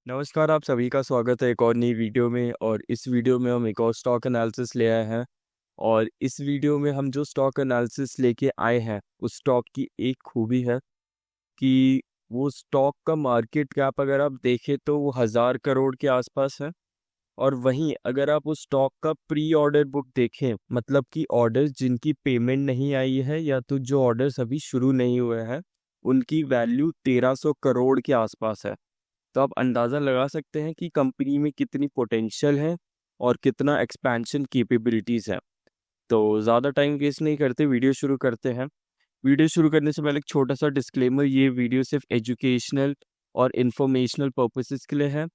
नमस्कार, आप सभी का स्वागत है एक और नई वीडियो में। और इस वीडियो में हम एक और स्टॉक एनालिसिस ले आए हैं। और इस वीडियो में हम जो स्टॉक एनालिसिस लेके आए हैं उस स्टॉक की एक खूबी है कि वो स्टॉक का मार्केट कैप अगर आप देखें तो वो 1000 करोड़ के आसपास है। और वहीं अगर आप उस स्टॉक का प्री ऑर्डर बुक देखें, मतलब कि ऑर्डर जिनकी पेमेंट नहीं आई है या तो जो ऑर्डर्स अभी शुरू नहीं हुए हैं, उनकी वैल्यू 1300 करोड़ के आसपास है। तो आप अंदाज़ा लगा सकते हैं कि कंपनी में कितनी पोटेंशियल है और कितना एक्सपेंशन कैपेबिलिटीज़ है। तो ज़्यादा टाइम वेस्ट नहीं करते, वीडियो शुरू करते हैं। वीडियो शुरू करने से पहले एक छोटा सा डिस्क्लेमर, ये वीडियो सिर्फ एजुकेशनल और इन्फॉर्मेशनल पर्पसेस के लिए है।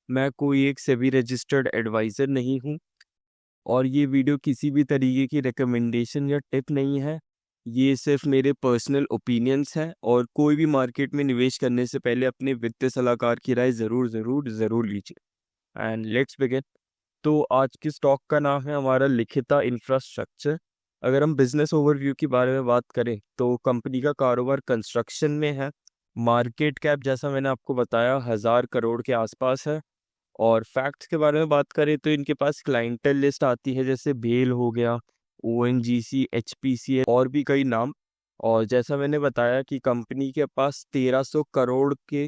मैं कोई एक सेबी रजिस्टर्ड एडवाइज़र नहीं हूँ और ये वीडियो किसी भी तरीके की रिकमेंडेशन या टिप नहीं है। ये सिर्फ मेरे पर्सनल ओपिनियंस हैं और कोई भी मार्केट में निवेश करने से पहले अपने वित्तीय सलाहकार की राय ज़रूर लीजिए। And let's begin. तो आज की स्टॉक का नाम है हमारा लिखिता इंफ्रास्ट्रक्चर। अगर हम बिजनेस ओवरव्यू के बारे में बात करें तो कंपनी का कारोबार कंस्ट्रक्शन में है। मार्केट कैप जैसा मैंने आपको बताया 1000 करोड़ के आसपास है। और फैक्ट्स के बारे में बात करें तो इनके पास क्लाइंटल लिस्ट आती है, जैसे बेल हो गया, ओएनजीसी, एचपीसीएल और भी कई नाम। और जैसा मैंने बताया कि कंपनी के पास 1300 करोड़ के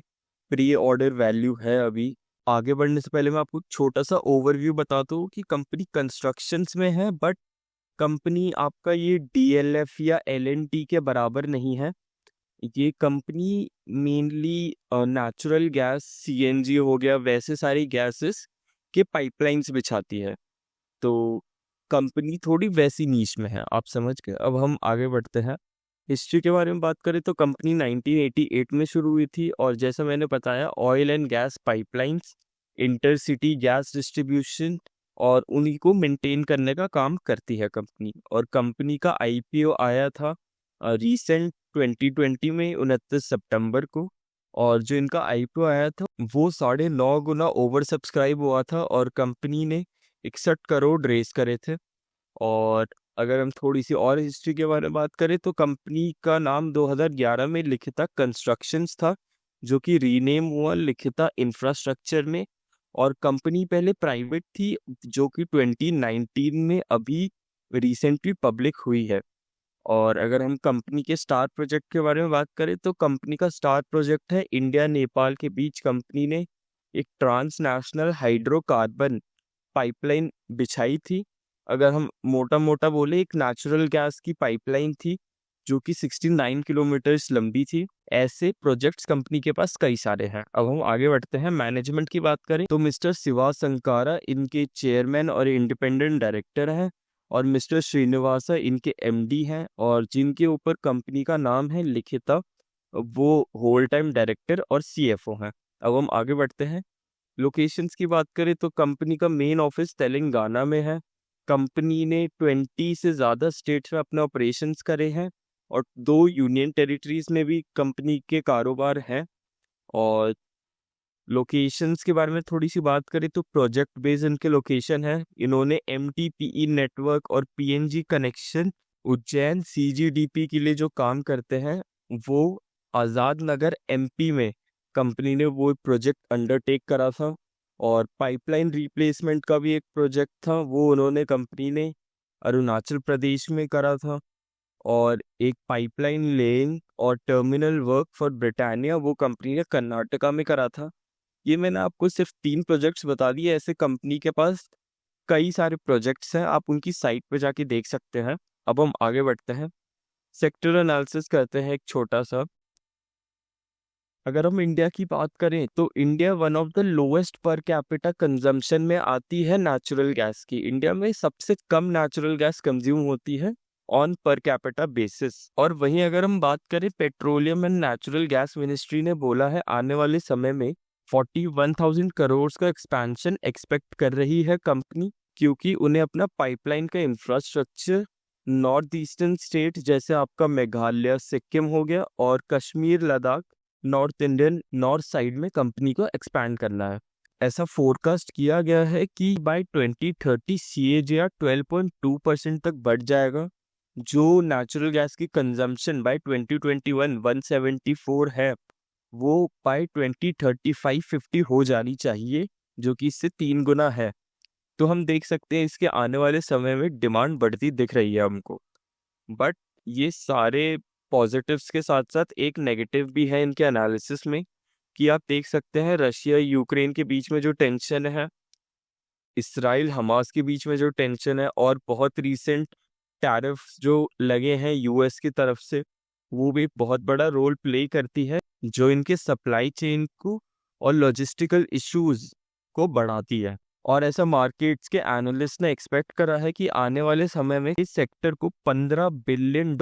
प्री ऑर्डर वैल्यू है अभी। आगे बढ़ने से पहले मैं आपको छोटा सा ओवरव्यू बताता हूँ कि कंपनी कंस्ट्रक्शंस में है, बट कंपनी आपका ये डीएलएफ या एलएनटी के बराबर नहीं है। ये company mainly natural gas, CNG हो गया, वैसे सारी गैसेस के पाइपलाइंस बिछाती है। तो कंपनी थोड़ी वैसी नीश में है, आप समझ गए। अब हम आगे बढ़ते हैं। हिस्ट्री के बारे में बात करें तो कंपनी 1988 में शुरू हुई थी और जैसा मैंने बताया oil and gas pipelines, intercity gas distribution और उन्हीं को मेंटेन करने का काम करती है कंपनी। और कंपनी का आईपीओ आया था रीसेंट 2020 में 29 सितंबर को। और जो इनका आईपीओ आया था वो 9.5 गुना ओवर सब्सक्राइब हुआ था और कंपनी ने 61 करोड़ रेस करे थे। और अगर हम थोड़ी सी और हिस्ट्री के बारे में बात करें तो कंपनी का नाम 2011 में लिखिता कंस्ट्रक्शंस था, जो कि रीनेम हुआ लिखिता इंफ्रास्ट्रक्चर में। और कंपनी पहले प्राइवेट थी, जो कि 2019 में अभी रिसेंटली पब्लिक हुई है। और अगर हम कंपनी के स्टार प्रोजेक्ट के बारे में बात करें तो कंपनी का स्टार प्रोजेक्ट है इंडिया नेपाल के बीच कंपनी ने एक ट्रांसनेशनल हाइड्रोकार्बन पाइपलाइन बिछाई थी। अगर हम मोटा मोटा बोले, एक नेचुरल गैस की पाइपलाइन थी जो कि 69 किलोमीटर्स लंबी थी। ऐसे प्रोजेक्ट्स कंपनी के पास कई सारे हैं। अब हम आगे बढ़ते हैं। मैनेजमेंट की बात करें तो मिस्टर शिवा संकारा इनके चेयरमैन और इंडिपेंडेंट डायरेक्टर हैं और मिस्टर श्रीनिवासा इनके एमडी हैं और जिनके ऊपर कंपनी का नाम है लिखिता, वो होल टाइम डायरेक्टर और सीएफओ हैं। अब हम आगे बढ़ते हैं। लोकेशंस की बात करें तो कंपनी का मेन ऑफिस तेलंगाना में है। कंपनी ने 20 से ज़्यादा स्टेट्स में अपने ऑपरेशंस करे हैं और 2 यूनियन टेरिटरीज में भी कंपनी के कारोबार हैं। और लोकेशंस के बारे में थोड़ी सी बात करें तो प्रोजेक्ट बेस्ड इनके लोकेशन है। इन्होंने एमटीपीई नेटवर्क और पीएनजी कनेक्शन उज्जैन सीजीडीपी के लिए जो काम करते हैं वो आज़ाद नगर एमपी में कंपनी ने वो प्रोजेक्ट अंडरटेक करा था। और पाइपलाइन रिप्लेसमेंट का भी एक प्रोजेक्ट था, वो उन्होंने कंपनी ने अरुणाचल प्रदेश में करा था। और एक पाइपलाइन लेन और टर्मिनल वर्क फॉर ब्रिटानिया वो कंपनी ने कर्नाटका में करा था। ये मैंने आपको सिर्फ 3 प्रोजेक्ट्स बता दिए, ऐसे कंपनी के पास कई सारे प्रोजेक्ट्स हैं, आप उनकी साइट पे जाके देख सकते हैं। अब हम आगे बढ़ते हैं, सेक्टर एनालिसिस करते हैं एक छोटा सा। अगर हम इंडिया की बात करें तो India one of the lowest per capita consumption में आती है नेचुरल गैस की। इंडिया में सबसे कम नेचुरल गैस कंज्यूम होती है ऑन पर कैपिटा बेसिस। और वहीं अगर हम बात करें, petroleum and natural gas ministry ने बोला है आने वाले समय में 41,000 करोड़ का एक्सपेंशन एक्सपेक्ट कर रही है कंपनी, क्योंकि उन्हें अपना पाइपलाइन का इंफ्रास्ट्रक्चर नॉर्थ ईस्टर्न स्टेट जैसे आपका मेघालय, सिक्किम हो गया और Kashmir, Ladakh, north Indian north side में कंपनी को एक्सपैंड करना है। ऐसा फोरकास्ट किया गया है कि बाय 2030 CAGR 12.2% तक बढ़ जाएगा। जो नेचुरल गैस की कंजम्पशन बाय 2021 174 है, वो बाय 2035-50 हो जानी चाहिए, जो कि इससे 3 गुना है। तो हम देख सकते हैं इसके आने वाले समय में डिमांड बढ़ती दिख रही है हमको। बट ये सारे पॉजिटिव्स के साथ साथ एक नेगेटिव भी है इनके एनालिसिस में, कि आप देख सकते हैं रशिया यूक्रेन के बीच में जो टेंशन है, इसराइल हमास के बीच में जो टेंशन है, और बहुत रीसेंट टैरिफ्स जो लगे हैं यूएस की तरफ से, वो भी बहुत बड़ा रोल प्ले करती है, जो इनके सप्लाई चेन को और लॉजिस्टिकल इश्यूज को बढ़ाती है। और ऐसा मार्केट्स के एनालिस्ट ने एक्सपेक्ट करा है कि आने वाले समय में इस सेक्टर को $15 बिलियन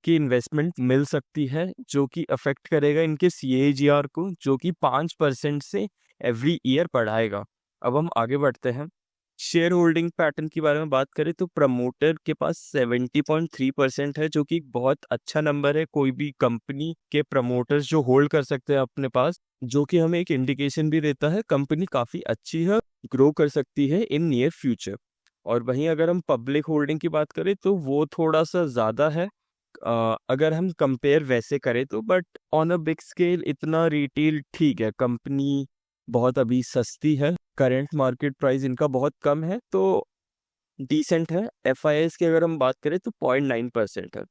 की इन्वेस्टमेंट मिल सकती है, जो कि अफेक्ट करेगा इनके CAGR को, जो कि 5% से एवरी ईयर बढ़ाएगा। अब हम आगे बढ़ते हैं। शेयर होल्डिंग पैटर्न के बारे में बात करें तो प्रमोटर के पास 70.3% है, जो कि एक बहुत अच्छा नंबर है कोई भी कंपनी के प्रमोटर्स जो होल्ड कर सकते हैं अपने पास, जो कि हमें एक इंडिकेशन भी देता है कंपनी काफ़ी अच्छी है, ग्रो कर सकती है इन नियर फ्यूचर। और वहीं अगर हम पब्लिक होल्डिंग की बात करें तो वो थोड़ा सा ज़्यादा है, अगर हम कंपेयर वैसे करें तो। But on a big scale इतना रिटेल ठीक है, कंपनी बहुत अभी सस्ती है, करंट मार्केट प्राइस इनका बहुत कम है, तो डिसेंट है। FIS की अगर हम बात करें तो 0.9% है।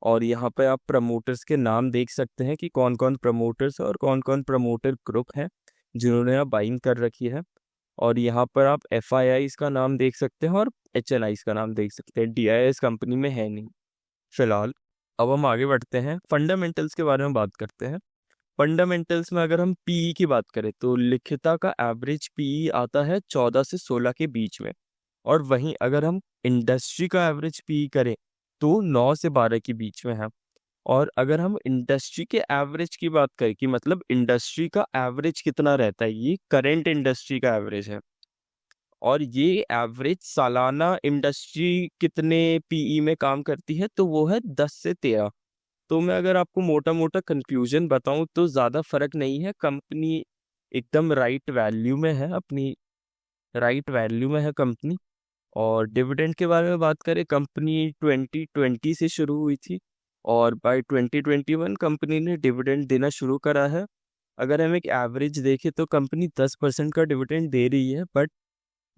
और यहाँ पे आप प्रमोटर्स के नाम देख सकते हैं कि कौन कौन प्रमोटर्स और कौन कौन प्रमोटर ग्रुप हैं जिन्होंने आप बाइंग कर रखी है। और यहाँ पर आप FIIs का नाम देख सकते हैं और HNIs का नाम देख सकते हैं। DIS कंपनी में है नहीं फिलहाल। अब हम आगे बढ़ते हैं, फंडामेंटल्स के बारे में बात करते हैं। फंडामेंटल्स में अगर हम PE की बात करें तो लिखिता का एवरेज PE आता है 14 से 16 के बीच में। और वहीं अगर हम इंडस्ट्री का एवरेज PE करें तो 9 से 12 के बीच में है। और अगर हम इंडस्ट्री के एवरेज की बात करें कि मतलब इंडस्ट्री का एवरेज कितना रहता है, ये करंट इंडस्ट्री का एवरेज है। और ये एवरेज सालाना इंडस्ट्री कितने PE में काम करती है, तो वो है 10 से 13। तो मैं अगर आपको मोटा मोटा कंफ्यूजन बताऊं तो ज़्यादा फर्क नहीं है, कंपनी एकदम राइट वैल्यू में है, अपनी राइट वैल्यू में है कंपनी। और डिविडेंड के बारे में बात करें, कंपनी 2020 से शुरू हुई थी और बाय 2021 कंपनी ने डिविडेंड देना शुरू करा है। अगर हम एक एवरेज देखें तो कंपनी 10% का डिविडेंड दे रही है। बट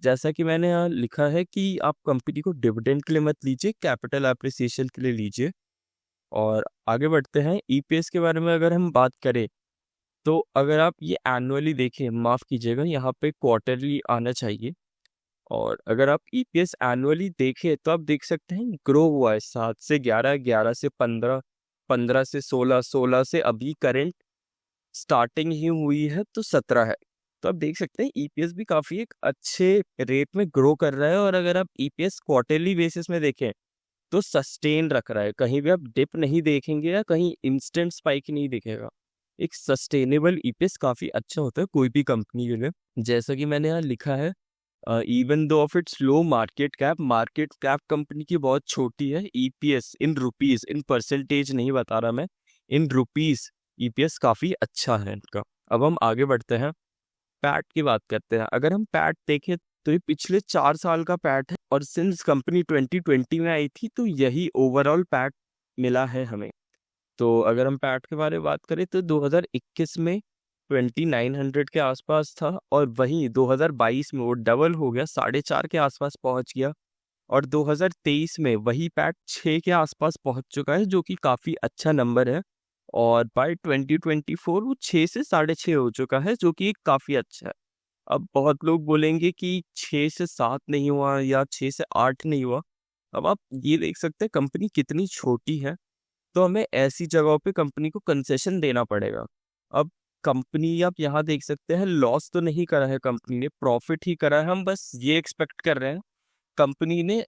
जैसा कि मैंने यहाँ लिखा है कि आप कंपनी को डिविडेंड के लिए मत लीजिए, कैपिटल एप्रिसिएशन के लिए लीजिए। और आगे बढ़ते हैं, EPS के बारे में अगर हम बात करें तो अगर आप ये एनुअली देखें, माफ़ कीजिएगा यहाँ पे क्वार्टरली आना चाहिए। और अगर आप EPS एनुअली देखें तो आप देख सकते हैं ग्रो हुआ है 7 से 11, 11 से 15, 15 से 16, 16 से अभी करंट स्टार्टिंग ही हुई है तो 17 है। तो आप देख सकते हैं EPS भी काफ़ी एक अच्छे रेट में ग्रो कर रहा है। और अगर आप EPS क्वार्टरली बेसिस में देखें तो सस्टेन रख रहा है, कहीं भी आप डिप नहीं देखेंगे या कहीं इंस्टेंट स्पाइक नहीं दिखेगा। एक सस्टेनेबल EPS काफ़ी अच्छा होता है कोई भी कंपनी के लिए। जैसा कि मैंने यहाँ लिखा है, even though of its low market cap company की बहुत छोटी है, EPS in rupees, in percentage नहीं बता रहा मैं, इन रुपीस EPS काफ़ी अच्छा है इनका। अब हम आगे बढ़ते हैं, पैट की बात करते हैं। अगर हम पैट देखें तो ये पिछले 4 साल का पैट है, और सिंस कंपनी 2020 में आई थी तो यही ओवरऑल पैट मिला है हमें। तो अगर हम पैट के बारे में बात करें तो 2021 में 2900 के आसपास था, और वहीं 2022 में वो डबल हो गया, 4.5 के आसपास पहुंच गया। और 2023 में वही पैट 6 के आसपास पहुंच चुका है, जो कि काफ़ी अच्छा नंबर है। और बाय 2024 वो 6 से 6.5 हो चुका है, जो कि काफ़ी अच्छा है। अब बहुत लोग बोलेंगे कि 6 से 7 नहीं हुआ या 6 से 8 नहीं हुआ। अब आप ये देख सकते हैं कंपनी कितनी छोटी है, तो हमें ऐसी जगहों पे कंपनी को कंसेशन देना पड़ेगा। अब कंपनी आप यहाँ देख सकते हैं लॉस तो नहीं करा है कंपनी ने, प्रॉफिट ही करा है। हम बस ये एक्सपेक्ट कर रहे हैं, कंपनी ने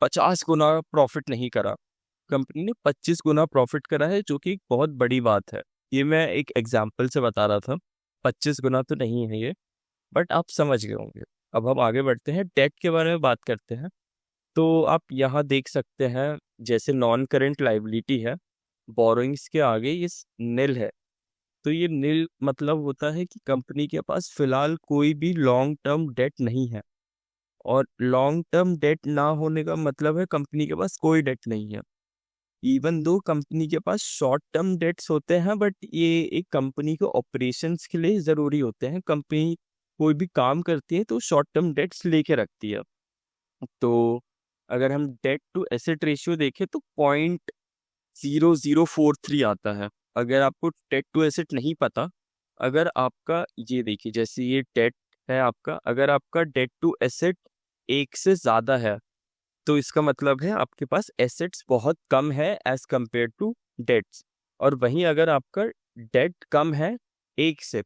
50 गुना प्रॉफिट नहीं करा, कंपनी ने 25 गुना प्रॉफिट करा है, जो कि एक बहुत बड़ी बात है। ये मैं एक एग्जाम्पल से बता रहा था, 25 गुना तो नहीं है ये, बट आप समझ गए होंगे। अब हम आगे बढ़ते हैं, डेट के बारे में बात करते हैं। तो आप यहाँ देख सकते हैं, जैसे नॉन करेंट लाइबिलिटी है, बोरोइंग्स के आगे ये नील है। तो ये नील मतलब होता है कि कंपनी के पास फिलहाल कोई भी लॉन्ग टर्म डेट नहीं है। और लॉन्ग टर्म डेट ना होने का मतलब है कंपनी के पास कोई डेट नहीं है। इवन दो कंपनी के पास शॉर्ट टर्म डेट्स होते हैं, बट ये एक कंपनी के ऑपरेशंस के लिए ज़रूरी होते हैं। कंपनी कोई भी काम करती है तो शॉर्ट टर्म डेट्स लेके रखती है। तो अगर हम डेट टू एसेट रेशियो देखें तो 0.0043 आता है। अगर आपको डेट टू एसेट नहीं पता, अगर आपका ये देखिए जैसे ये डेट है आपका, अगर आपका डेट टू एसेट 1 से ज़्यादा है तो इसका मतलब है आपके पास एसेट्स बहुत कम है एज कंपेयर टू डेट्स। और वहीं अगर आपका डेट कम है 1 से,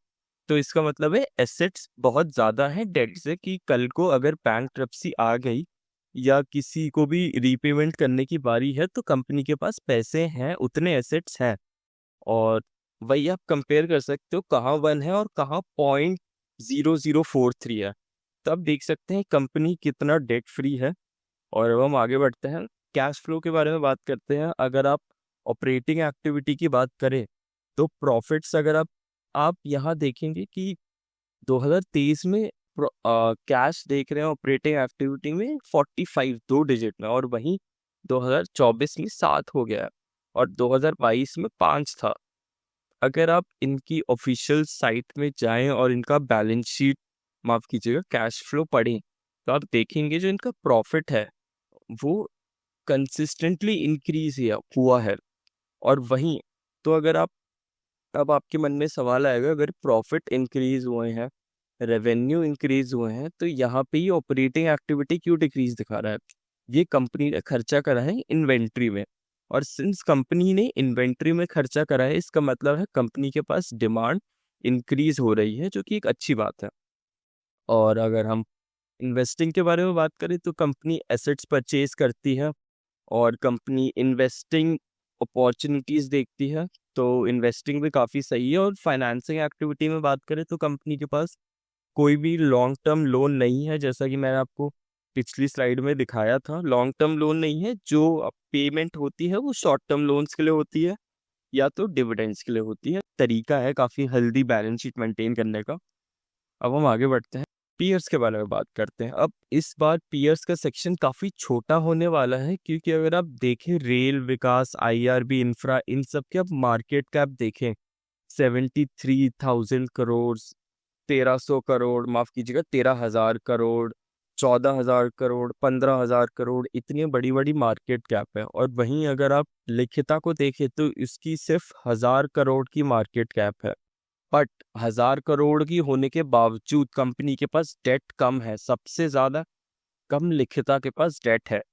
तो इसका मतलब है एसेट्स बहुत ज़्यादा है डेट से, कि कल को अगर बैंकरप्सी आ गई या किसी को भी रीपेमेंट करने की बारी है तो कंपनी के पास पैसे हैं, उतने एसेट्स हैं। और वही आप कंपेयर कर सकते हो कहाँ 1 है और कहाँ 0.0043 है। तो आप देख सकते हैं कंपनी कितना डेट फ्री है। और अब हम आगे बढ़ते हैं, कैश फ्लो के बारे में बात करते हैं। अगर आप ऑपरेटिंग एक्टिविटी की बात करें तो प्रॉफिट्स, अगर आप यहाँ देखेंगे कि 2023 में कैश देख रहे हैं ऑपरेटिंग एक्टिविटी में 45 2 डिजिट में, और वहीं 2024 में 7 हो गया है और 2022 में 5 था। अगर आप इनकी ऑफिशियल साइट में जाएं और इनका बैलेंस शीट, माफ कीजिएगा, कैश फ्लो पढ़ें, तो आप देखेंगे जो इनका प्रॉफिट है वो कंसिस्टेंटली इंक्रीज हुआ है। और वहीं तो अगर आप, अब आपके मन में सवाल आएगा, अगर प्रॉफिट इंक्रीज हुए हैं, रेवेन्यू इंक्रीज हुए हैं, तो यहाँ पे ही ऑपरेटिंग एक्टिविटी क्यों डिक्रीज दिखा रहा है? ये कंपनी ने खर्चा करा है इन्वेंट्री में, और सिंस कंपनी ने इन्वेंट्री में खर्चा करा है, इसका मतलब है कंपनी के पास डिमांड इंक्रीज हो रही है, जो कि एक अच्छी बात है। और अगर हम इन्वेस्टिंग के बारे में बात करें तो कंपनी एसेट्स परचेज करती है और कंपनी इन्वेस्टिंग अपॉर्चुनिटीज़ देखती है, तो इन्वेस्टिंग भी काफ़ी सही है। और फाइनेंसिंग एक्टिविटी में बात करें तो कंपनी के पास कोई भी लॉन्ग टर्म लोन नहीं है, जैसा कि मैंने आपको पिछली स्लाइड में दिखाया था। लॉन्ग टर्म लोन नहीं है, जो पेमेंट होती है वो शॉर्ट टर्म लोन्स के लिए होती है या तो डिविडेंड्स के लिए होती है। तरीका है काफ़ी हेल्दी बैलेंस शीट मेंटेन करने का। अब हम आगे बढ़ते हैं, पीयर्स के बारे में बात करते हैं। अब इस बार पीयर्स का सेक्शन काफ़ी छोटा होने वाला है, क्योंकि अगर आप देखें रेल विकास, आईआरबी इंफ्रा, इन सब के आप मार्केट कैप देखें, 73,000 करोड़, 1300 करोड़, माफ कीजिएगा 13,000 करोड़, 14,000 करोड़, 15,000 करोड़, इतनी बड़ी बड़ी मार्केट कैप है। और वहीं अगर आप लिखिता को देखें तो इसकी सिर्फ 1,000 करोड़ की मार्केट कैप है, बट 1,000 करोड़ की होने के बावजूद कंपनी के पास डेट कम है, सबसे ज्यादा कम लिखिता के पास डेट है।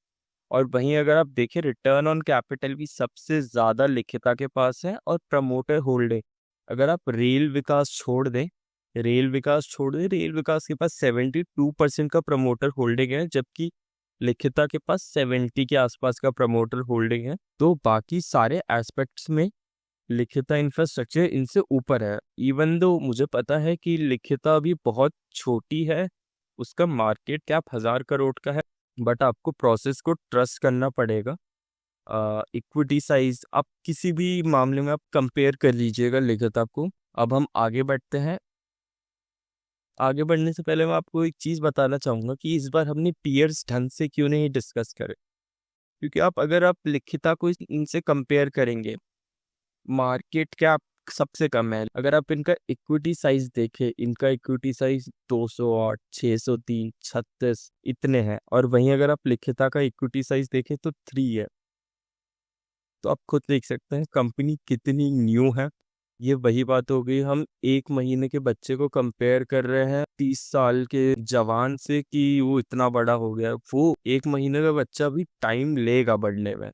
और वहीं अगर आप देखें रिटर्न ऑन कैपिटल भी सबसे ज्यादा लिखिता के पास है। और प्रमोटर होल्डिंग, अगर आप रेल विकास के पास 72% का प्रमोटर होल्डिंग है, जबकि लिखिता के पास 70 के आसपास का प्रमोटर होल्डिंग है। तो बाकी सारे एस्पेक्ट्स में लिखिता इंफ्रास्ट्रक्चर इनसे ऊपर है। इवन दो मुझे पता है कि लिखिता अभी बहुत छोटी है, उसका मार्केट कैप 1,000 करोड़ का है, बट आपको प्रोसेस को ट्रस्ट करना पड़ेगा। इक्विटी साइज आप किसी भी मामले में आप कंपेयर कर लीजिएगा लिखिता को। अब हम आगे बढ़ते हैं। आगे बढ़ने से पहले मैं आपको एक चीज़ बताना चाहूँगा कि इस बार हमने पीयर्स ढंग से क्यों नहीं डिस्कस करे, क्योंकि अगर आप लिखिता को इनसे कंपेयर करेंगे, मार्केट कैप सबसे कम है। अगर आप इनका इक्विटी साइज देखें, इनका इक्विटी साइज 208, 603, 36 इतने हैं, और वहीं अगर आप लिखिता का इक्विटी साइज देखें तो 3 है। तो आप खुद देख सकते हैं कंपनी कितनी न्यू है। ये वही बात हो गई, हम 1 महीने के बच्चे को कंपेयर कर रहे हैं 30 साल के जवान से कि वो इतना बड़ा हो गया। वो 1 महीने का बच्चा भी टाइम लेगा बढ़ने में।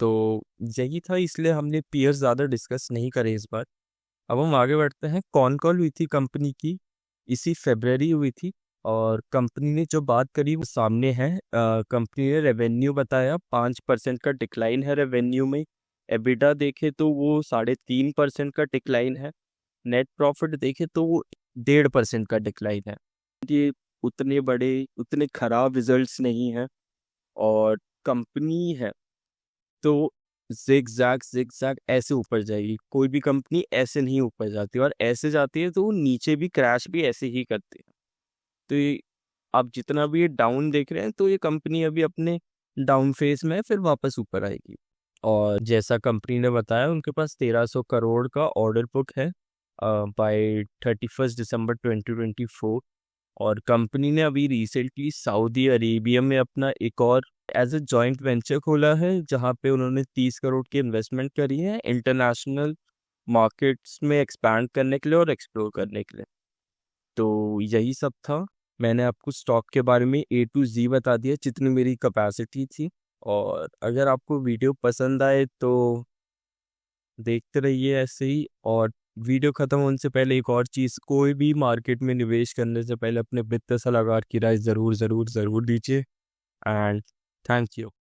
तो यही था, इसलिए हमने पीयर्स ज़्यादा डिस्कस नहीं करे इस बार। अब हम आगे बढ़ते हैं, कौन कॉल हुई थी कंपनी की, इसी फेब्रवरी हुई थी। और कंपनी ने जो बात करी वो सामने है। कंपनी ने रेवेन्यू बताया 5% का डिक्लाइन है रेवेन्यू में। एबिटा देखे तो वो 3.5% का डिक्लाइन है। नेट प्रॉफिट देखे तो वो 1.5% का डिक्लाइन है। ये उतने बड़े, उतने खराब रिजल्ट्स नहीं है। और कंपनी है तो जिग जैग ऐसे ऊपर जाएगी, कोई भी कंपनी ऐसे नहीं ऊपर जाती, और ऐसे जाती है तो वो नीचे भी क्रैश भी ऐसे ही करती है। तो ये आप जितना भी ये डाउन देख रहे हैं, तो ये कंपनी अभी अपने डाउन फेज में है, फिर वापस ऊपर आएगी। और जैसा कंपनी ने बताया उनके पास 1300 करोड़ का ऑर्डर बुक है बाय 31 दिसंबर 2024। और कंपनी ने अभी रिसेंटली सऊदी अरेबिया में अपना एक और एज ए जॉइंट वेंचर खोला है, जहां पे उन्होंने 30 करोड़ की इन्वेस्टमेंट करी है इंटरनेशनल मार्केट्स में एक्सपैंड करने के लिए और एक्सप्लोर करने के लिए। तो यही सब था। मैंने आपको स्टॉक के बारे में A to Z बता दिया जितनी मेरी कैपेसिटी थी। और अगर आपको वीडियो पसंद आए तो देखते रहिए ऐसे ही। और वीडियो ख़त्म होने से पहले एक और चीज़, कोई भी मार्केट में निवेश करने से पहले अपने वित्तीय सलाहकार की राय ज़रूर ज़रूर ज़रूर लीजिए। And thank you.